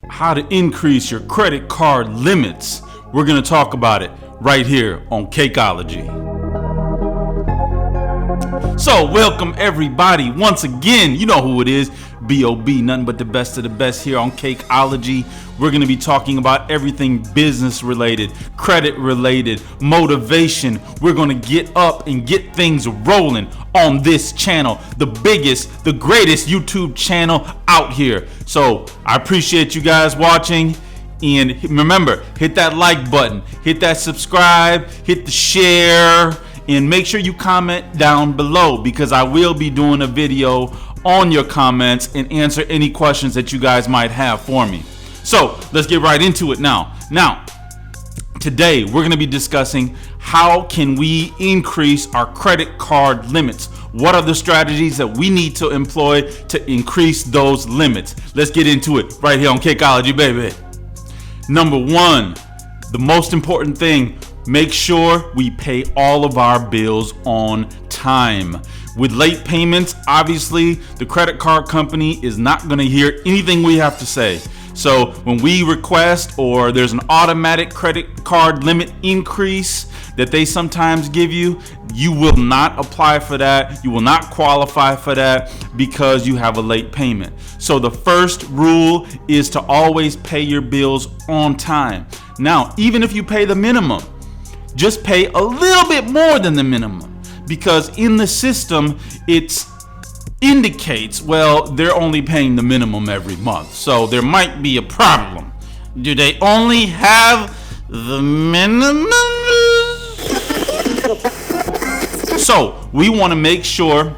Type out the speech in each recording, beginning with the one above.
How to increase your credit card limits. We're going to talk about it right here on Cakeologi. So welcome everybody once again. You know who it is. B.O.B. Nothing but the best of the best here on Cakeologi. We're going to be talking about everything business related, credit related, motivation. We're going to get up and get things rolling on this channel, the biggest, the greatest YouTube channel out here. So I appreciate you guys watching. And remember, hit that like button, hit that subscribe, hit the share, and make sure you comment down below because I will be doing a video on your comments and answer any questions that you guys might have for me. So let's get right into it now. Today we're going to be discussing how can we increase our credit card limits. What are the strategies that we need to employ to increase those limits? Let's get into it right here on Cakeologi, baby. Number one, the most important thing, make sure we pay all of our bills on time. With late payments, obviously, the credit card company is not going to hear anything we have to say. So when we request or there's an automatic credit card limit increase that they sometimes give you, you will not apply for that. You will not qualify for that because you have a late payment. So the first rule is to always pay your bills on time. Now, even if you pay the minimum, just pay a little bit more than the minimum because in the system, it indicates, well, they're only paying the minimum every month. So there might be a problem. Do they only have the minimum? So we want to make sure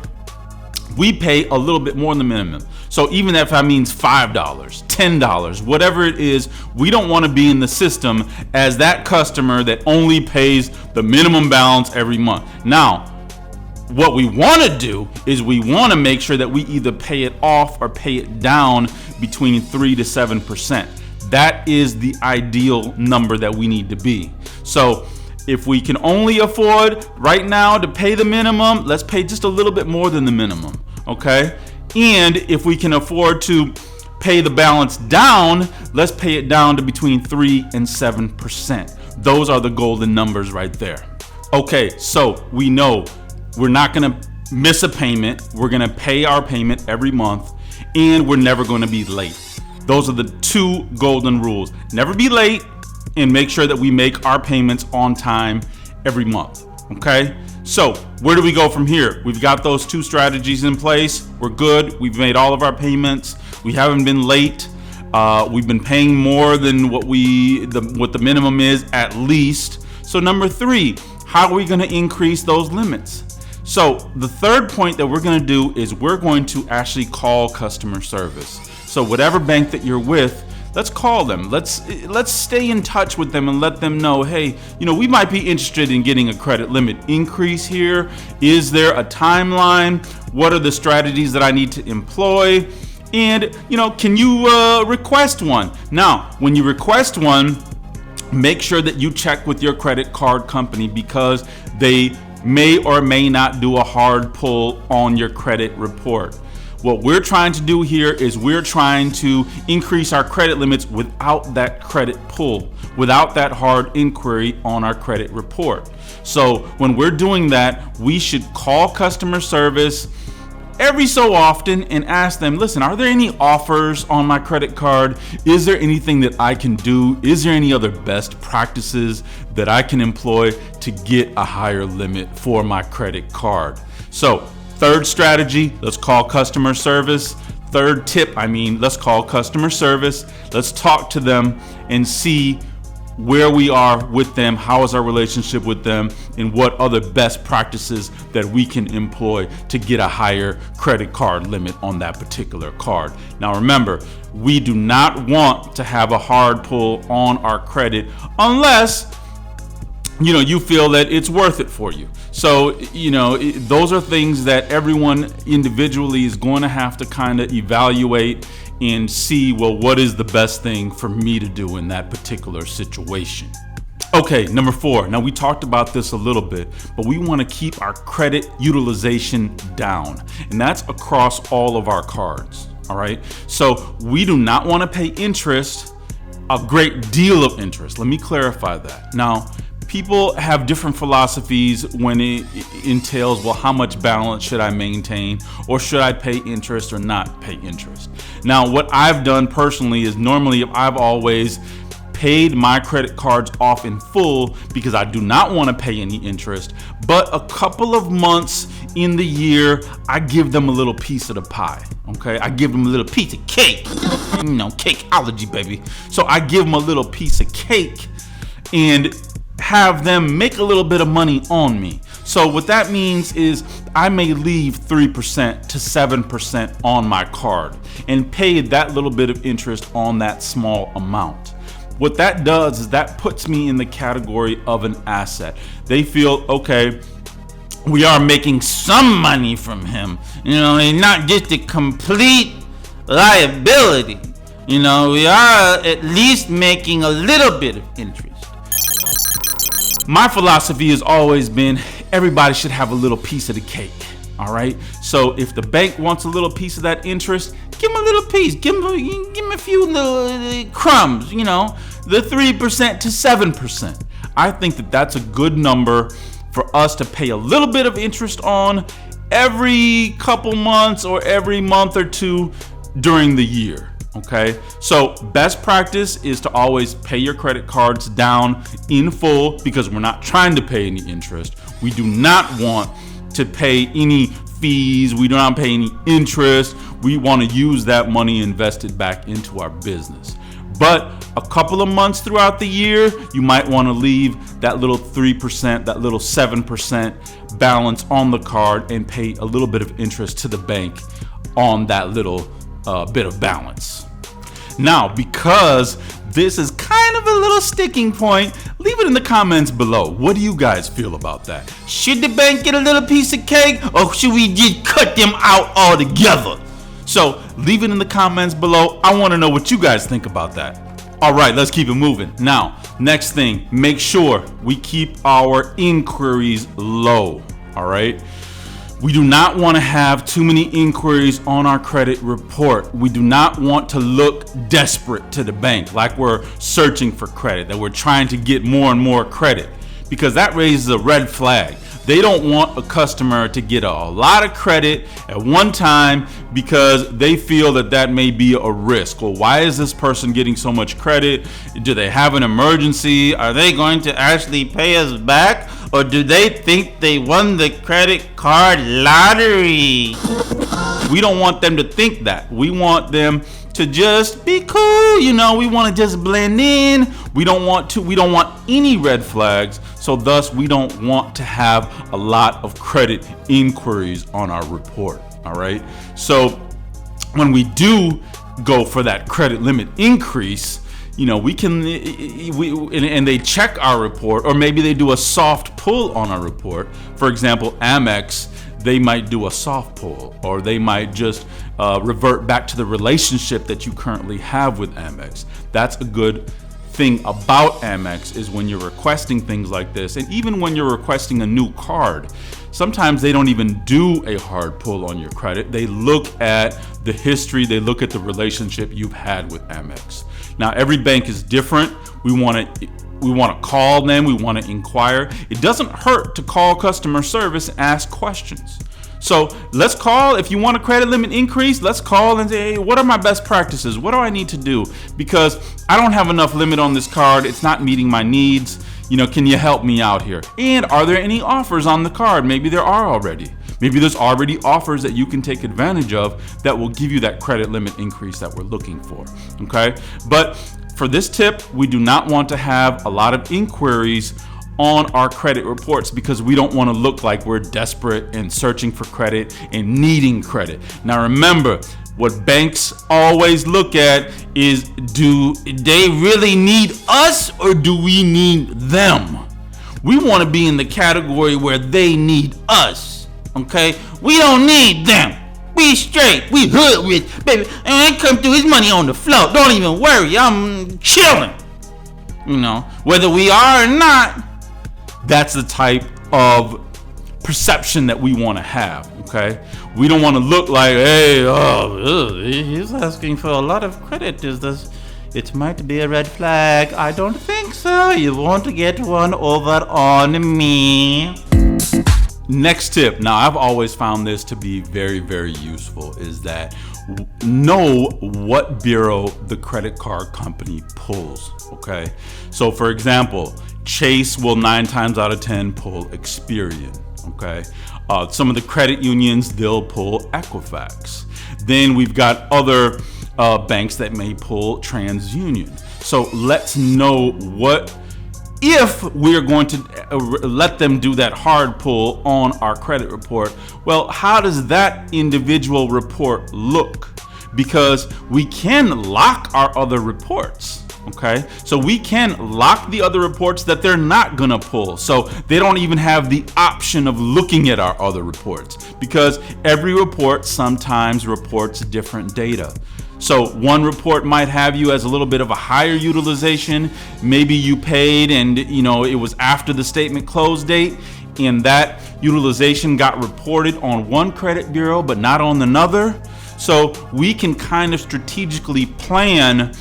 we pay a little bit more than the minimum. So even if that means $5, $10, whatever it is, we don't want to be in the system as that customer that only pays the minimum balance every month. Now, what we want to do is we want to make sure that we either pay it off or pay it down between 3 to 7%. That is the ideal number that we need to be. So if we can only afford right now to pay the minimum, let's pay just a little bit more than the minimum, okay? And if we can afford to pay the balance down, let's pay it down to between 3 and 7%. Those are the golden numbers right there. Okay, so we know we're not going to miss a payment. We're going to pay our payment every month, and we're never going to be late. Those are the two golden rules. Never be late, and make sure that we make our payments on time every month. Okay? So where do we go from here? We've got those two strategies in place. We're good. We've made all of our payments. We haven't been late. We've been paying more than what the minimum is at least. So number three, how are we going to increase those limits? So the third point that we're going to do is we're going to actually call customer service. So whatever bank that you're with, let's call them. Let's stay in touch with them and let them know, hey, we might be interested in getting a credit limit increase here. Is there a timeline? What are the strategies that I need to employ? And, can you request one? Now, when you request one, make sure that you check with your credit card company because they may or may not do a hard pull on your credit report. What we're trying to do here is we're trying to increase our credit limits without that credit pull, without that hard inquiry on our credit report. So when we're doing that, we should call customer service every so often and ask them, listen, are there any offers on my credit card? Is there anything that I can do? Is there any other best practices that I can employ to get a higher limit for my credit card? So third strategy, let's call customer service. Third tip, let's call customer service. Let's talk to them and see where we are with them, how is our relationship with them, and what other best practices that we can employ to get a higher credit card limit on that particular card. Now remember, we do not want to have a hard pull on our credit unless you feel that it's worth it for you. So, those are things that everyone individually is going to have to kind of evaluate and see, well, what is the best thing for me to do in that particular situation? Okay, number 4. Now we talked about this a little bit, but we want to keep our credit utilization down, and that's across all of our cards. All right. So we do not want to pay interest, a great deal of interest. Let me clarify that. Now, people have different philosophies when it entails, well, how much balance should I maintain, or should I pay interest or not pay interest? Now, what I've done personally is normally I've always paid my credit cards off in full because I do not want to pay any interest, but a couple of months in the year, I give them a little piece of the pie, okay? I give them a little piece of cake, Cakeologi, baby. So I give them a little piece of cake and have them make a little bit of money on me. So what that means is I may leave 3% to 7% on my card and pay that little bit of interest on that small amount. What that does is that puts me in the category of an asset. They feel, okay, we are making some money from him, and not just a complete liability. We are at least making a little bit of interest. My philosophy has always been everybody should have a little piece of the cake. All right. So if the bank wants a little piece of that interest, give them a little piece. Give them a few little crumbs, the 3% to 7%. I think that that's a good number for us to pay a little bit of interest on every couple months or every month or two during the year. Okay. So best practice is to always pay your credit cards down in full because we're not trying to pay any interest. We do not want to pay any fees. We do not pay any interest. We want to use that money invested back into our business. But a couple of months throughout the year, you might want to leave that little 3%, that little 7% balance on the card and pay a little bit of interest to the bank on that little bit of balance. Now, because this is kind of a little sticking point, leave it in the comments below. What do you guys feel about that? Should the bank get a little piece of cake, or should we just cut them out altogether? So leave it in the comments below. I want to know what you guys think about that. All right, let's keep it moving. Now, next thing, make sure we keep our inquiries low. All right. We do not want to have too many inquiries on our credit report. We do not want to look desperate to the bank, like we're searching for credit, that we're trying to get more and more credit, because that raises a red flag. They don't want a customer to get a lot of credit at one time because they feel that that may be a risk. Well, why is this person getting so much credit? Do they have an emergency? Are they going to actually pay us back? Or do they think they won the credit card lottery? We don't want them to think that. We want them to just be cool, we want to just blend in. We don't want any red flags. So thus we don't want to have a lot of credit inquiries on our report. All right. So when we do go for that credit limit increase, we can, and they check our report, or maybe they do a soft pull on our report. For example, Amex, they might do a soft pull, or they might just revert back to the relationship that you currently have with Amex. That's a good thing about Amex, is when you're requesting things like this, and even when you're requesting a new card, sometimes they don't even do a hard pull on your credit. They look at the history, they look at the relationship you've had with Amex. Now, every bank is different. We want to call them, we want to inquire. It doesn't hurt to call customer service and ask questions. So let's call. If you want a credit limit increase, let's call and say, hey, what are my best practices? What do I need to do? Because I don't have enough limit on this card. It's not meeting my needs. Can you help me out here? And are there any offers on the card? Maybe there are already. Maybe there's already offers that you can take advantage of that will give you that credit limit increase that we're looking for. Okay. But for this tip, we do not want to have a lot of inquiries on our credit reports because we don't want to look like we're desperate and searching for credit and needing credit. Now, remember, what banks always look at is, do they really need us or do we need them? We want to be in the category where they need us. Okay? We don't need them. We straight. We hood rich, baby. And I come through, his money on the floor. Don't even worry. I'm chilling. Whether we are or not, that's the type of perception that we want to have. Okay, we don't want to look like, hey, he's asking for a lot of credit. It might be a red flag. I don't think so. You won't get one over on me. Next tip. Now, I've always found this to be very, very useful, is that know what bureau the credit card company pulls. Okay, so for example, Chase will 9 times out of 10 pull Experian. Okay, some of the credit unions, they'll pull Equifax. Then we've got other banks that may pull TransUnion. So let's know what, if we're going to let them do that hard pull on our credit report, well, how does that individual report look? Because we can lock our other reports. Okay, so we can lock the other reports that they're not gonna pull, so they don't even have the option of looking at our other reports, because every report sometimes reports different data. So one report might have you as a little bit of a higher utilization. Maybe you paid and it was after the statement close date, and that utilization got reported on one credit bureau but not on another. So we can kind of strategically plan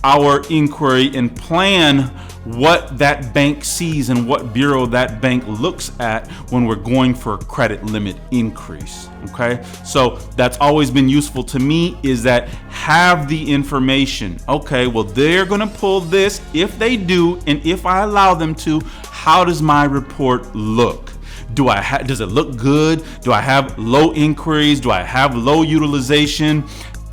our inquiry and plan what that bank sees and what bureau that bank looks at when we're going for a credit limit increase. Okay, so that's always been useful to me, is that have the information. Okay, well, they're gonna pull this. If they do, and if I allow them to, how does my report look? Does it look good? Do I have low inquiries? Do I have low utilization?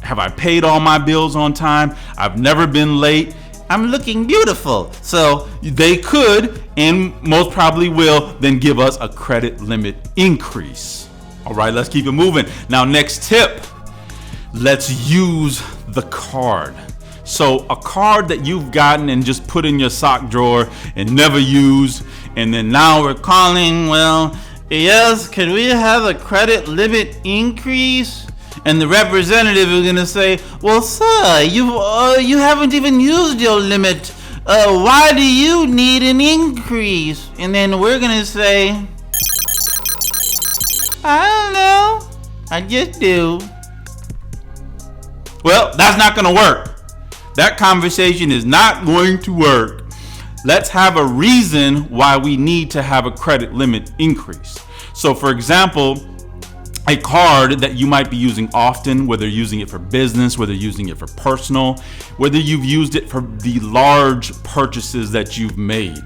Have I paid all my bills on time? I've never been late. I'm looking beautiful. So they could, and most probably will, then give us a credit limit increase. All right, let's keep it moving. Now, next tip, let's use the card. So a card that you've gotten and just put in your sock drawer and never used, and then now we're calling, well, yes, can we have a credit limit increase? And the representative is going to say, well, sir, you haven't even used your limit. Why do you need an increase? And then we're going to say, I don't know. I just do. Well, that's not going to work. That conversation is not going to work. Let's have a reason why we need to have a credit limit increase. So, for example, a card that you might be using often, whether you're using it for business, whether you're using it for personal, whether you've used it for the large purchases that you've made.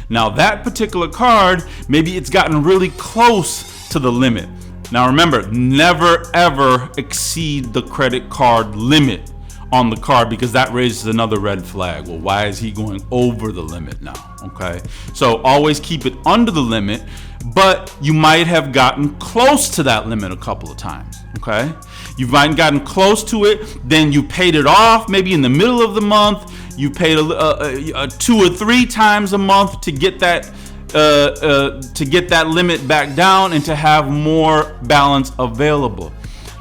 Now, that particular card, maybe it's gotten really close to the limit. Now, remember, never ever exceed the credit card limit on the card, because that raises another red flag. Well, why is he going over the limit now? Okay, so always keep it under the limit, but you might have gotten close to that limit a couple of times. Okay, you might have gotten close to it, then you paid it off maybe in the middle of the month. You paid 2 or 3 times a month to get that limit back down and to have more balance available.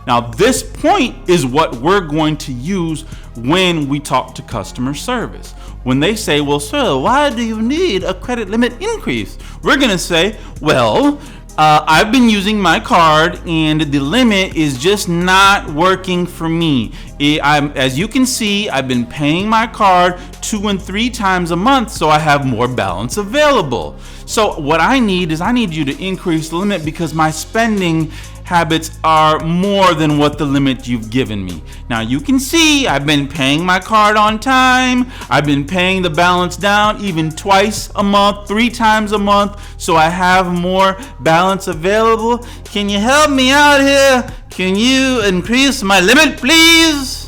Now, this point is what we're going to use when we talk to customer service. When they say, well, sir, why do you need a credit limit increase? We're going to say, well, I've been using my card and the limit is just not working for me. As you can see, I've been paying my card 2 and 3 times a month, so I have more balance available. So what I need you to increase the limit, because my spending habits are more than what the limit you've given me. Now, you can see I've been paying my card on time. I've been paying the balance down even twice a month, 3 times a month, so I have more balance available. Can you help me out here? Can you increase my limit, please?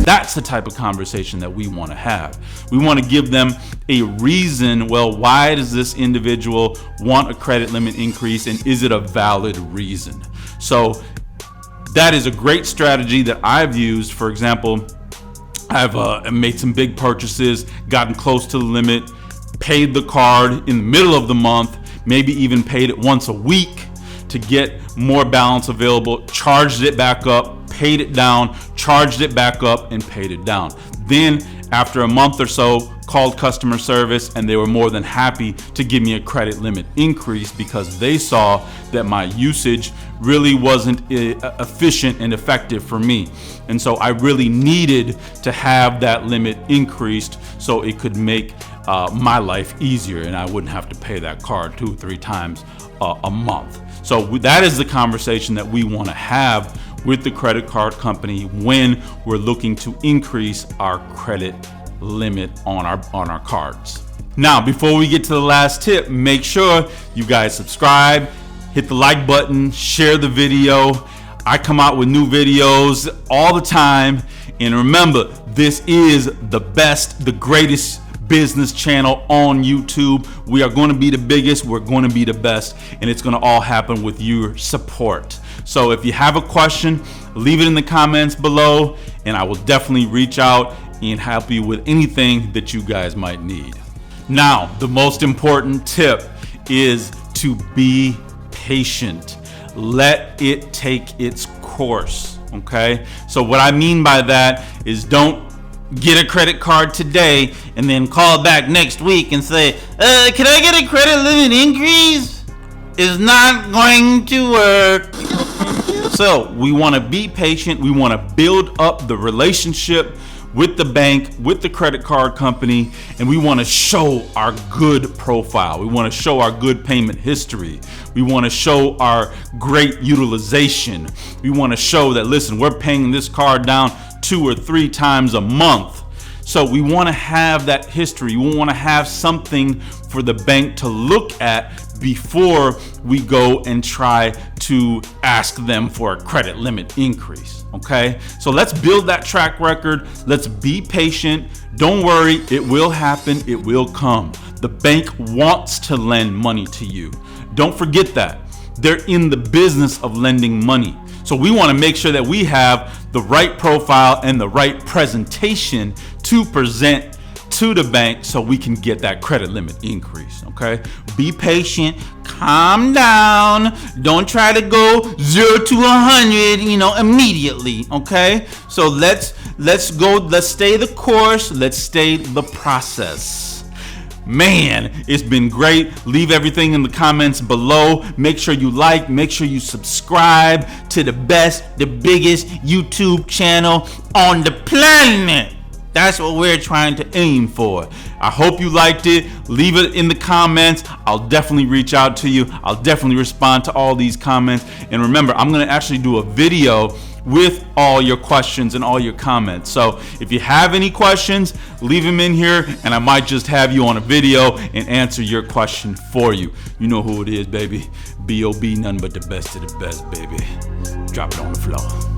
That's the type of conversation that we want to have. We want to give them a reason. Well, why does this individual want a credit limit increase, and is it a valid reason? So that is a great strategy that I've used. For example, I've made some big purchases, gotten close to the limit, paid the card in the middle of the month, maybe even paid it once a week to get more balance available, charged it back up, paid it down, charged it back up, and paid it down. Then after a month or so, called customer service, and they were more than happy to give me a credit limit increase because they saw that my usage really wasn't efficient and effective for me. And so I really needed to have that limit increased so it could make my life easier and I wouldn't have to pay that card 2 or 3 times a month. So that is the conversation that we want to have with the credit card company when we're looking to increase our credit limit on our cards. Now, before we get to the last tip, make sure you guys subscribe, hit the like button, share the video. I come out with new videos all the time. And remember, this is the best, the greatest business channel on YouTube. We are going to be the biggest, we're going to be the best, and it's going to all happen with your support. So if you have a question, leave it in the comments below, and I will definitely reach out and help you with anything that you guys might need. Now, the most important tip is to be patient. Let it take its course, okay? So what I mean by that is don't get a credit card today and then call back next week and say, can I get a credit limit increase? It's not going to work. So we want to be patient. We want to build up the relationship with the bank, with the credit card company, and we want to show our good profile. We want to show our good payment history. We want to show our great utilization. We want to show that, listen, we're paying this card down 2 or 3 times a month. So we want to have that history. We want to have something for the bank to look at before we go and try to ask them for a credit limit increase. Okay, so let's build that track record. Let's be patient. Don't worry, it will happen. It will come. The bank wants to lend money to you. Don't forget that. They're in the business of lending money. So we want to make sure that we have the right profile and the right presentation to present to the bank so we can get that credit limit increase. Okay, be patient, calm down, don't try to go 0 to 100 immediately. Okay, so let's stay the course, let's stay the process. Man, it's been great. Leave everything in the comments below. Make sure you like, make sure you subscribe to the best, the biggest YouTube channel on the planet. That's what we're trying to aim for. I hope you liked it. Leave it in the comments. I'll definitely reach out to you. I'll definitely respond to all these comments. And remember, I'm going to actually do a video with all your questions and all your comments. So if you have any questions, leave them in here and I might just have you on a video and answer your question for you. You know who it is, baby. B.O.B. None but the best of the best, baby. Drop it on the floor.